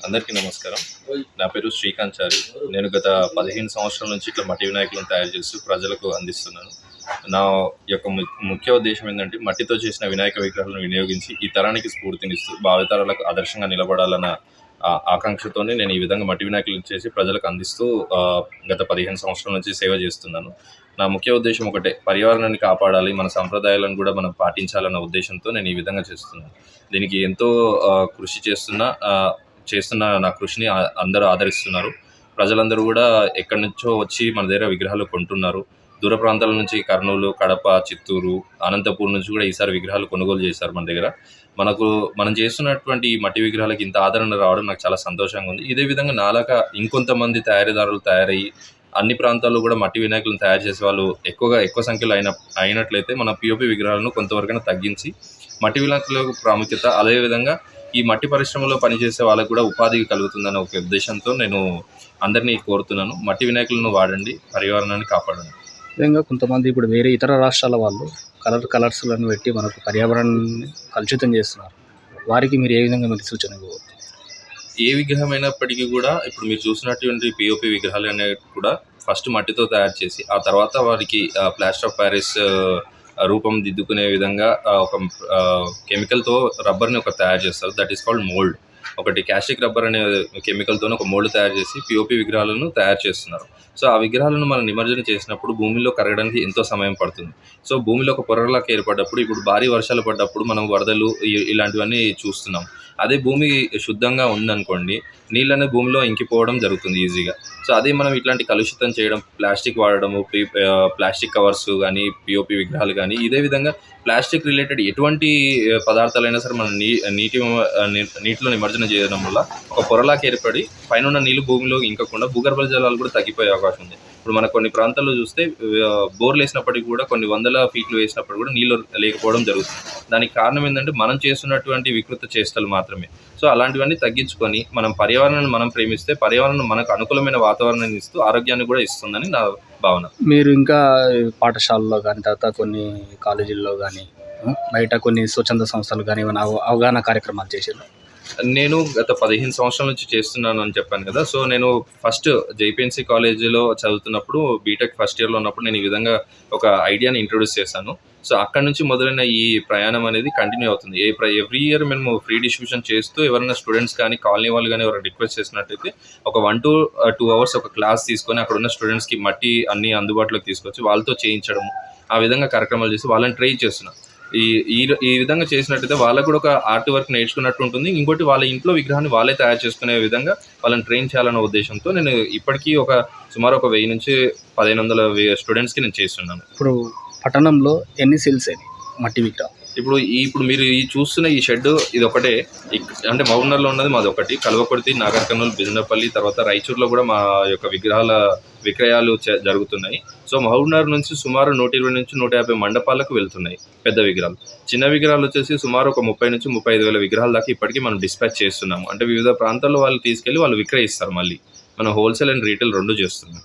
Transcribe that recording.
అందరికీ నమస్కారం. నా పేరు శ్రీకాంత్. నేను గత 15 సంవత్సరాల నుంచి ఇట్లా మట్టి వినాయకులను తయారు చేస్తూ ప్రజలకు అందిస్తున్నాను. నా యొక్క ముఖ్య ఉద్దేశం ఏంటంటే మట్టితో చేసిన వినాయక విగ్రహాలను వినియోగించి ఈ తరానికి స్ఫూర్తినిస్తూ భావితరాలకు ఆదర్శంగా నిలబడాలన్న ఆకాంక్షతోనే నేను ఈ విధంగా మట్టి వినాయకులను చేసి ప్రజలకు అందిస్తూ గత 15 సంవత్సరాల నుంచి సేవ చేస్తున్నాను. నా ముఖ్య ఉద్దేశం ఒకటే, పర్యావరణాన్ని కాపాడాలి, మన సంప్రదాయాలను కూడా మనం పాటించాలన్న ఉద్దేశంతో నేను ఈ విధంగా చేస్తున్నాను. దీనికి ఎంతో కృషి చేస్తున్న నా కృషిని అందరూ ఆదరిస్తున్నారు. ప్రజలందరూ కూడా ఎక్కడి నుంచో వచ్చి మన దగ్గర విగ్రహాలు కొంటున్నారు. దూర ప్రాంతాల నుంచి కర్నూలు, కడప, చిత్తూరు, అనంతపూర్ నుంచి కూడా ఈసారి విగ్రహాలు కొనుగోలు చేశారు మన దగ్గర. మనం చేస్తున్నటువంటి ఈ మట్టి విగ్రహాలకు ఇంత ఆదరణ రావడం నాకు చాలా సంతోషంగా ఉంది. ఇదే విధంగా నాలాగా ఇంకొంతమంది తయారీదారులు తయారయ్యి అన్ని ప్రాంతాల్లో కూడా మట్టి వినాయకులను తయారు చేసే వాళ్ళు ఎక్కువ సంఖ్యలో అయినట్లయితే మన పిఓపి విగ్రహాలను కొంతవరకైనా తగ్గించి మట్టి వినాయకులకు ప్రాముఖ్యత, అదేవిధంగా ఈ మట్టి పరిశ్రమలో పనిచేసే వాళ్ళకు కూడా ఉపాధి కలుగుతుందనే ఒక ఉద్దేశంతో నేను అందరినీ కోరుతున్నాను. మట్టి వినాయకులను వాడండి, పర్యావరణాన్ని కాపాడండి. విధంగా కొంతమంది ఇప్పుడు వేరే ఇతర రాష్ట్రాల వాళ్ళు కలర్స్లను పెట్టి మనకు పర్యావరణాన్ని కలుషితం చేస్తున్నారు. వారికి మీరు ఏ విధంగా మీరు సూచన ఇవ్వవచ్చు? ఏ విగ్రహం అయినప్పటికీ కూడా ఇప్పుడు మీరు చూసినటువంటి పిఓపి విగ్రహాలు అనేవి కూడా ఫస్ట్ మట్టితో తయారు చేసి ఆ తర్వాత వారికి ప్లాస్టర్ ఆఫ్ ప్యారిస్ రూపం దిద్దుకునే విధంగా ఒక కెమికల్తో రబ్బర్ని తయారు చేస్తారు. That is called mould. ఒకటి క్యాస్టిక్ రబ్బర్ అనే కెమికల్తో ఒక మోల్డ్ తయారు చేసి పిఓపి విగ్రహాలను తయారు చేస్తున్నారు. సో ఆ విగ్రహాలను మనం నిమజ్జనం చేసినప్పుడు భూమిలో కరగడానికి ఎంతో సమయం పడుతుంది. సో భూమిలో ఒక పొరలాగా ఏర్పడ్డప్పుడు, ఇప్పుడు భారీ వర్షాలు పడ్డప్పుడు మనం వరదలు ఇలాంటివన్నీ చూస్తున్నాం. అదే భూమి శుద్ధంగా ఉందనుకోండి, నీళ్ళనే భూమిలో ఇంకిపోవడం జరుగుతుంది ఈజీగా. సో అదే మనం ఇట్లాంటి కలుషితం చేయడం, ప్లాస్టిక్ వాడడము, ప్లాస్టిక్ కవర్స్ కానీ, పిఓపి విగ్రహాలు కానీ, ఇదే విధంగా ప్లాస్టిక్ రిలేటెడ్ ఎటువంటి పదార్థాలైనా సరే మనం నీటిలో నిమజ్జనం చేయడం వల్ల ఒక పొరలాగా ఏర్పడి పైన నీళ్ళు భూమిలో ఇంకకుండా భూగర్భ జలాలు కూడా తగ్గిపోయే అవకాశం ఉంది. ఇప్పుడు మన కొన్ని ప్రాంతాల్లో చూస్తే బోర్లు వేసినప్పటికీ కూడా కొన్ని వందల ఫీట్లు వేసినప్పుడు కూడా నీళ్ళు లేకపోవడం జరుగుతుంది. దానికి కారణం ఏంటంటే మనం చేస్తున్నటువంటి వికృత చేష్టలు మాత్రమే. సో అలాంటివన్నీ తగ్గించుకొని మనం పర్యావరణాన్ని మనం ప్రేమిస్తే పర్యావరణం మనకు అనుకూలమైన వాతావరణాన్ని ఇస్తూ ఆరోగ్యాన్ని కూడా ఇస్తుందని నా భావన. మీరు ఇంకా పాఠశాలలో కానీ, తర్వాత కొన్ని కాలేజీల్లో కానీ, బయట కొన్ని స్వచ్ఛంద సంస్థలు కానీ ఏమైనా అవగాహన కార్యక్రమాలు చేశారు? నేను గత 15 సంవత్సరాల నుంచి చేస్తున్నాను అని చెప్పాను కదా. సో నేను ఫస్ట్ JPNC కాలేజీలో చదువుతున్నప్పుడు, బీటెక్ ఫస్ట్ ఇయర్లో ఉన్నప్పుడు నేను ఈ విధంగా ఒక ఐడియాని ఇంట్రొడ్యూస్ చేశాను. సో అక్కడ నుంచి మొదలైన ఈ ప్రయాణం అనేది కంటిన్యూ అవుతుంది. ఎవ్రీ ఇయర్ మేము ఫ్రీ డిస్ట్రిబ్యూషన్ చేస్తూ ఎవరైనా స్టూడెంట్స్ కానీ, కాలనీ వాళ్ళు కానీ ఎవరైనా రిక్వెస్ట్ చేసినట్టయితే ఒక 1 to 2 hours ఒక క్లాస్ తీసుకొని అక్కడ ఉన్న స్టూడెంట్స్కి మట్టి అన్ని అందుబాటులోకి తీసుకొచ్చి వాళ్ళతో చేయించడం, ఆ విధంగా కార్యక్రమాలు చేసి వాళ్ళని ట్రైన్ చేస్తున్నాం. ఈ విధంగా చేసినట్టయితే వాళ్ళకు కూడా ఒక ఆర్ట్ వర్క్ నేర్చుకున్నట్టు ఉంటుంది. ఇంకోటి వాళ్ళ ఇంట్లో విగ్రహాన్ని వాళ్ళే తయారు చేసుకునే విధంగా వాళ్ళని ట్రైన్ చేయాలన్న ఉద్దేశంతో నేను ఇప్పటికీ సుమారు 1000 నుంచి 1500 స్టూడెంట్స్కి నేను చేస్తున్నాను. ఇప్పుడు పట్టణంలో ఎన్ని సెల్స్ అని మట్టి విగ్రహం? ఇప్పుడు మీరు చూస్తున్న ఈ షెడ్ ఇది ఒకటే. అంటే మహబూబ్నగర్లో ఉన్నది మాది ఒకటి, కల్వకుర్తి, నాగర్ కర్నూలు, బిజినపల్లి, తర్వాత రాయచూరులో కూడా మా యొక్క విగ్రహాల విక్రయాలు జరుగుతున్నాయి. సో మహబూబ్నగర్ నుంచి సుమారు 120 నుంచి 150 మండపాలకు వెళ్తున్నాయి పెద్ద విగ్రహాలు. చిన్న విగ్రహాలు వచ్చేసి సుమారు 30 నుంచి 35,000 విగ్రహాల దాకా ఇప్పటికీ మనం డిస్పాచ్ చేస్తున్నాము. అంటే వివిధ ప్రాంతాల్లో వాళ్ళు తీసుకెళ్ళి వాళ్ళు విక్రయిస్తారు. మళ్ళీ మనం హోల్సేల్ అండ్ రీటైల్ 2 చేస్తున్నాం.